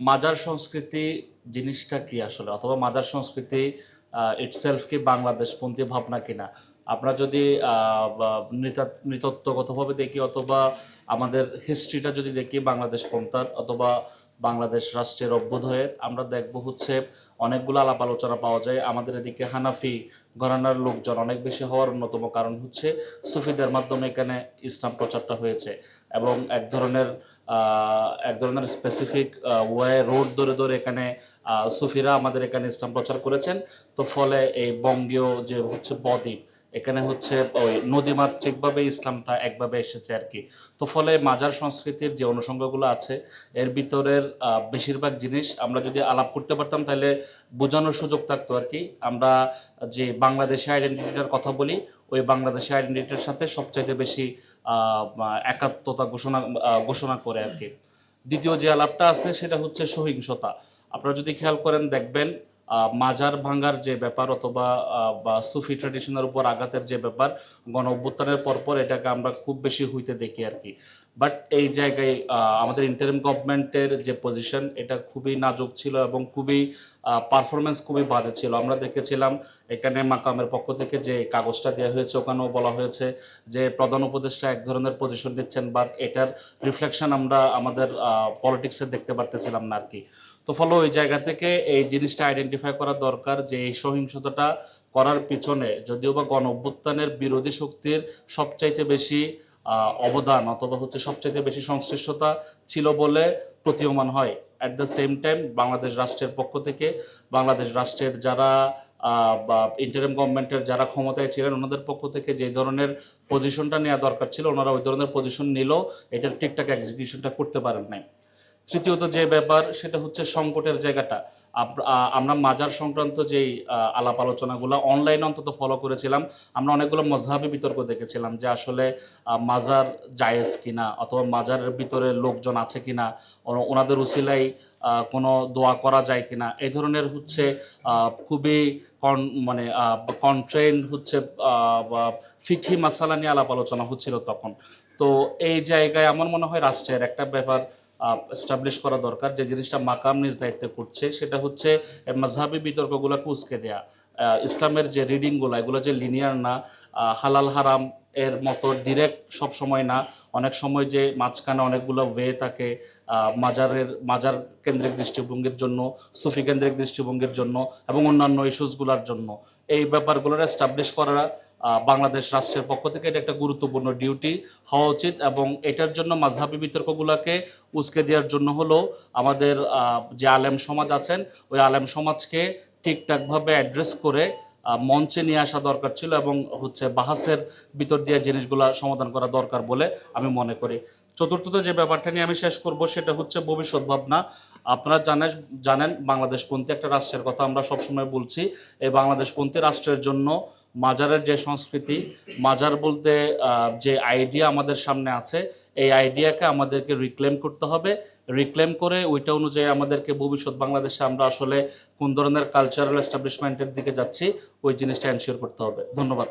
মাজার সংস্কৃতি জিনিসটা কি আসলে, অথবা মাজার সংস্কৃতি ইটসেলফ কি বাংলাদেশপন্থী ভাবনা কিনা? আমরা যদি নৃতত্ত্বগতভাবে দেখি, অথবা আমাদের হিস্ট্রিটা যদি দেখি বাংলাদেশ পন্থার অথবা বাংলাদেশ রাষ্ট্রের অভ্যুদয়ের, আমরা দেখব হচ্ছে অনেকগুলো আলাপ আলোচনা পাওয়া যায়। আমাদের এদিকে হানাফি ঘরানার লোকজন অনেক বেশি হওয়ার অন্যতম কারণ হচ্ছে সুফিদের মাধ্যমে এখানে ইসলাম প্রচারটা হয়েছে, এবং এক ধরনের স্পেসিফিক ওয়ে রোড ধরে ধরে এখানে সুফিরা আমাদের এখানে ইসলাম প্রচার করেছেন। তো ফলে এই বঙ্গীয় যে হচ্ছে বদ্বীপ, এখানে হচ্ছে ওই নদীমাতৃকভাবে ইসলামটা একভাবে এসেছে আর কি। তো ফলে মাজার সংস্কৃতির যে অনুষঙ্গগুলো আছে, এর ভিতরের বেশিরভাগ জিনিস আমরা যদি আলাপ করতে পারতাম তাহলে বোঝানোর সুযোগ থাকতো আর কি। আমরা যে বাংলাদেশি আইডেন্টিটিটার কথা বলি, ওই বাংলাদেশি আইডেন্টিটির সাথে সবচাইতে বেশি একাত্মতা ঘোষণা করে আর কি। দ্বিতীয় যে আলাপটা আছে সেটা হচ্ছে সহিংসতা। আপনারা যদি খেয়াল করেন দেখবেন মাজার ভাঙ্গার যে ব্যাপার, অথবা বা সুফি ট্র্যাডিশনের উপর আঘাতের যে ব্যাপার, গণ অভ্যুত্থানের পরপর এটাকে আমরা খুব বেশি হইতে দেখি আর কি। বাট এই জায়গায় আমাদের ইন্টারিম গভর্নমেন্টের যে পজিশন, এটা খুবই নাজুক ছিল এবং খুবই পারফরমেন্স খুবই বাজে ছিল। আমরা দেখেছিলাম এখানে মাকামের পক্ষ থেকে যে কাগজটা দেওয়া হয়েছে, ওখানেও বলা হয়েছে যে প্রধান উপদেষ্টা এক ধরনের পজিশন নিচ্ছেন, বাট এটার রিফ্লেকশন আমরা আমাদের পলিটিক্সে দেখতে পারতেছিলাম না আর কি। তো ফলে ওই জায়গা থেকে এই জিনিসটা আইডেন্টিফাই করা দরকার যে এই সহিংসতাটা করার পিছনে যদিও বা গণ অভ্যুত্থানের বিরোধী শক্তির সবচাইতে বেশি অবদান, অথবা হচ্ছে সবচাইতে বেশি সংশ্লিষ্টতা ছিল বলে প্রতীয়মান হয়। At the same time Bangladesh রাষ্ট্রের পক্ষ থেকে বাংলাদেশ রাষ্ট্রের যারা বা ইন্টারিম গভর্নমেন্টের যারা ক্ষমতায় ছিলেন, ওনাদের পক্ষ থেকে যে ধরনের পজিশনটা নেওয়া দরকার ছিল, ওনারা ওই ধরনের পজিশন নিলেও এটার ঠিকঠাক এক্সিকিউশনটা করতে পারেন নাই। তৃতীয়ত যে ব্যাপার সেটা হচ্ছে সংকটের জায়গাটা। আমরা মাজার সংক্রান্ত যেই আলাপ আলোচনাগুলো অনলাইনে অন্তত ফলো করেছিলাম, আমরা অনেকগুলো মজহাবি বিতর্ক দেখেছিলাম যে আসলে মাজার জায়েজ কিনা, অথবা মাজারের ভিতরে লোকজন আছে কিনা, ওনাদের উসিলাই কোনো দোয়া করা যায় কিনা, এই ধরনের হচ্ছে খুবই মানে কনট্রেন্ড হচ্ছে ফিকহি মাসালা নিয়ে আলাপ আলোচনা হচ্ছিল তখন। তো এই জায়গায় আমার মনে হয় রাষ্ট্রের একটা ব্যাপার এস্টাবলিশ করা দরকার, যে জিনিসটা মাকাম নিজ দায়িত্বে করছে সেটা হচ্ছে মাযহাবি বিতর্কগুলোকে উস্কে দেয়া। ইসলামের যে রিডিংগুলো, এগুলো যে লিনিয়ার না, হালাল হারাম এর মতো ডিরেক্ট সব সময় না, অনেক সময় যে মাঝখানে অনেকগুলো ওয়ে থাকে মাজার কেন্দ্রিক দৃষ্টিভঙ্গির জন্য, সুফি কেন্দ্রিক দৃষ্টিভঙ্গির জন্য এবং অন্যান্য ইস্যুসগুলোর জন্য, এই ব্যাপারগুলোর এস্টাবলিশ করা বাংলাদেশ রাষ্ট্রের পক্ষ থেকে এটা একটা গুরুত্বপূর্ণ ডিউটি হওয়া উচিত। এবং এটার জন্য মাযহাবি বিতর্কগুলোকে উস্কে দেওয়ার জন্য হলো আমাদের যে আলেম সমাজ আছেন, ওই আলেম সমাজকে ঠিকঠাকভাবে অ্যাড্রেস করে মঞ্চে নিয়ে আসা দরকার ছিল, এবং হচ্ছে বাহাসের ভিতর দিয়ে জিনিসগুলো সমাধান করা দরকার বলে আমি মনে করি। চতুর্থত যে ব্যাপারটা নিয়ে আমি শেষ করব সেটা হচ্ছে ভবিষ্যৎ ভাবনা। আপনারা জানেন বাংলাদেশপন্থী একটা রাষ্ট্রের কথা আমরা সবসময় বলছি। এই বাংলাদেশপন্থী রাষ্ট্রের জন্য মাজারের যে সংস্কৃতি, মাজার বলতে যে আইডিয়া আমাদের সামনে আছে, এই আইডিয়াকে আমাদেরকে রিক্লেম করতে হবে। রিক্লেম করে ওইটা অনুযায়ী আমাদেরকে ভবিষ্যৎ বাংলাদেশে আমরা আসলে কোন ধরনের কালচারাল এস্টাবলিশমেন্টের দিকে যাচ্ছি, ওই জিনিসটা এনশিওর করতে হবে। ধন্যবাদ।